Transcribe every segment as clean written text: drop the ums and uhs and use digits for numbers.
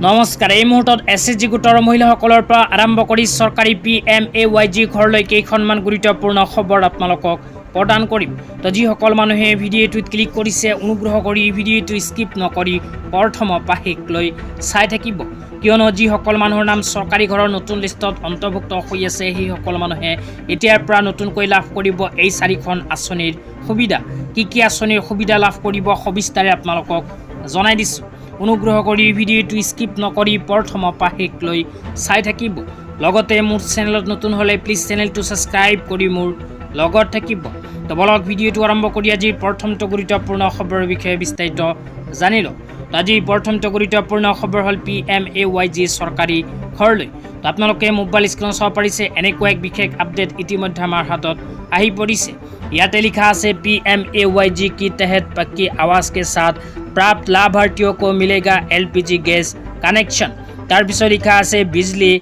নমস্কাৰ। এই মুহূৰ্তত SHG গোটৰ মহিলাসকলৰ পৰা আৰম্ভ কৰি চৰকাৰী PMAYG ঘৰলৈ কেইখনমান গুৰুত্বপূৰ্ণ খবৰ আপোনালোকক প্ৰদান কৰিম। তো যিসকল মানুহে ভিডিঅ'টোত ক্লিক কৰিছে অনুগ্ৰহ কৰি ভিডিঅ'টো স্কিপ নকৰি প্ৰথমৰ পৰা শেষলৈ চাই থাকিব, কিয়নো যিসকল মানুহৰ নাম চৰকাৰী ঘৰৰ নতুন লিষ্টত অন্তৰ্ভুক্ত হৈ আছে সেইসকল মানুহে এতিয়াৰ পৰা নতুনকৈ লাভ কৰিব এই 4খন আঁচনিৰ সুবিধা। কি আঁচনিৰ সুবিধা লাভ কৰিব সবিস্তাৰে আপোনালোকক জনাই দিছোঁ। অনুগ্ৰহ কৰি ভিডিঅ'টো স্কিপ নকৰি প্ৰথমৰ পৰা শেষলৈ চাই থাকিব। লগতে মোৰ চেনেলত নতুন হ'লে প্লিজ চেনেলটো ছাবস্ক্ৰাইব কৰি মোৰ লগত থাকিব। তো বলক ভিডিঅ'টো আৰম্ভ কৰি আজিৰ প্ৰথমটো গুৰুত্বপূৰ্ণ খবৰৰ বিষয়ে বিস্তাৰিত জানি লওঁ। তো আজিৰ প্ৰথমটো গুৰুত্বপূৰ্ণ খবৰ হ'ল PMAYG চৰকাৰী ঘৰলৈ। তো আপোনালোকে মোবাইল স্ক্ৰীনত চাব পাৰিছে এনেকুৱা এক বিশেষ আপডেট ইতিমধ্যে আমাৰ হাতত আহি পৰিছে। ইয়াতে লিখা আছে PMAYG के तहत पक्की आवास के साथ प्राप्त लाभार्थियों को मिलेगा LPG गैस कनेक्शन। তাৰপিছত লিখা আছে বিজলী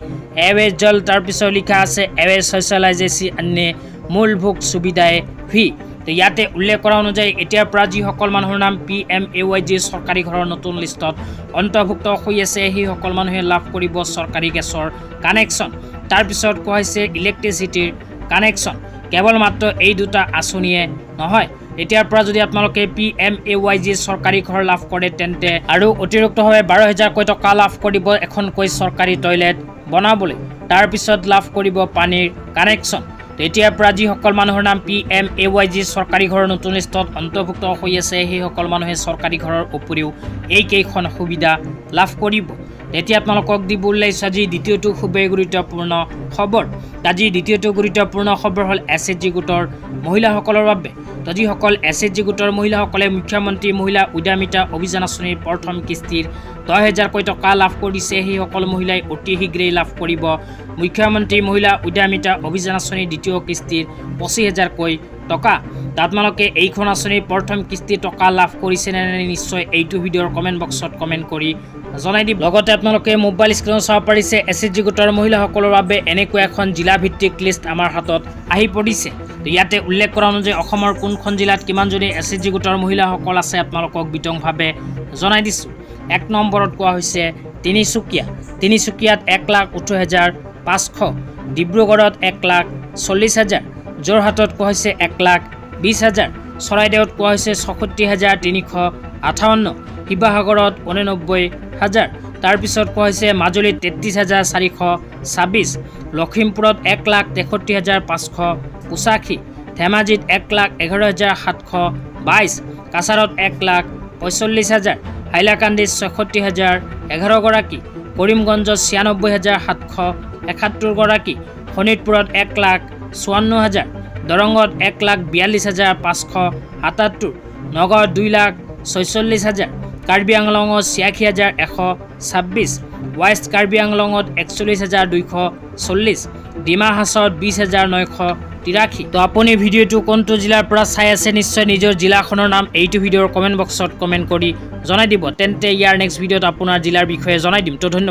এৱেজ জল, তাৰপিছত লিখা আছে এৱেজ ছ'চিয়েলাইজেশ্যন अन्य মূলভূত সুবিধাই ভি। তো ইয়াতে উল্লেখ কৰা অনুযায়ী এতিয়াৰ পৰা যিসকল মানুহৰ নাম PMAYG চৰকাৰী ঘৰৰ নতুন লিষ্টত অন্তৰ্ভুক্ত হৈ আছে সেইসকল মানুহে লাভ কৰিব চৰকাৰী গেছৰ কানেকশ্যন। তাৰপিছত কোৱা হৈছে ইলেক্ট্ৰিচিটিৰ কানেকশ্যন। কেৱল মাত্ৰ এই দুটা আঁচনিয়ে নহয়, এতিয়াৰ পৰা যদি আপোনালোকে PMAYG চৰকাৰী ঘৰ লাভ কৰে তেন্তে আৰু অতিৰিক্তভাৱে 12,000কৈ টকা লাভ কৰিব এখনকৈ চৰকাৰী টয়লেট বনাবলৈ। তাৰপিছত লাভ কৰিব পানীৰ কানেকশ্যন। এতিয়াৰ পৰা যিসকল মানুহৰ নাম PMAYG চৰকাৰী ঘৰৰ নতুন লিষ্টত অন্তৰ্ভুক্ত হৈ আছে সেইসকল মানুহে চৰকাৰী ঘৰৰ উপৰিও এইকেইখন সুবিধা লাভ কৰিব। এতিয়া আপোনালোকক দিব ওলাইছোঁ আজি দ্বিতীয়টো খুবেই গুৰুত্বপূৰ্ণ খবৰ। আজি দ্বিতীয়টো গুৰুত্বপূৰ্ণ খবৰ হ'ল SHG গোটৰ মহিলাসকলৰ বাবে। তো যিসকল SHG গোটৰ মহিলাসকলে মুখ্যমন্ত্ৰী মহিলা উদ্যমিতা অভিযান আঁচনিৰ প্ৰথম কিস্তিৰ 10,000কৈ টকা লাভ কৰিছে সেইসকল মহিলাই অতি শীঘ্ৰেই লাভ কৰিব মুখ্যমন্ত্ৰী মহিলা উদ্যমিতা অভিযান আঁচনিৰ দ্বিতীয় কিস্তিৰ 25,000কৈ টকা। আপোনালোকে এইখন আঁচনিৰ প্ৰথম কিস্তিৰ টকা লাভ কৰিছে নে নিশ্চয় এইটো ভিডিঅ'ৰ কমেণ্ট বক্সত কমেণ্ট কৰি জনাই দিব। লগতে আপোনালোকে মোবাইল স্ক্ৰীনত চাব পাৰিছে SHG গোটৰ মহিলাসকলৰ বাবে এনেকুৱা এখন জিলাভিত্তিক লিষ্ট আমাৰ হাতত আহি পৰিছে। তো ইয়াতে উল্লেখ কৰা অনুযায়ী অসমৰ কোনখন জিলাত কিমানজনী SHG গোটৰ মহিলাসকল আছে আপোনালোকক বিতংভাৱে জনাই দিছোঁ। 1 নম্বৰত কোৱা হৈছে তিনিচুকীয়াত 1,18,500, ডিব্ৰুগড়ত 1,40,000, যোৰহাটত কোৱা হৈছে 1,20,000, চৰাইদেউত কোৱা হৈছে 64,358, শিৱসাগৰত 89,000, তাৰপিছত কোৱা হৈছে মাজুলীত 33,426, লখিমপুৰত 1,63,585, ধেমাজিত 1,11,722, কাছাৰত 1,45,000, হাইলাকান্দিত 66,011 গৰাকী, কৰিমগঞ্জত 96,771 গৰাকী, শোণিতপুৰত 1,54,000, দৰঙত 1,42,577, নগাঁৱত 2,46,000, কাৰ্বি আংলঙত 86,126, ৱেষ্ট কাৰ্বি আংলঙত 41,240, ডিমা হাছাওত 20,983। তো আপুনি ভিডিঅ'টো কোনটো জিলাৰ পৰা চাই আছে নিশ্চয় নিজৰ জিলাখনৰ নাম এইটো ভিডিঅ'ৰ কমেণ্ট বক্সত কমেণ্ট কৰি জনাই দিব। তেন্তে ইয়াৰ নেক্সট ভিডিঅ'ত আপোনাৰ জিলাৰ বিষয়ে জনাই দিম। তো ধন্যবাদ।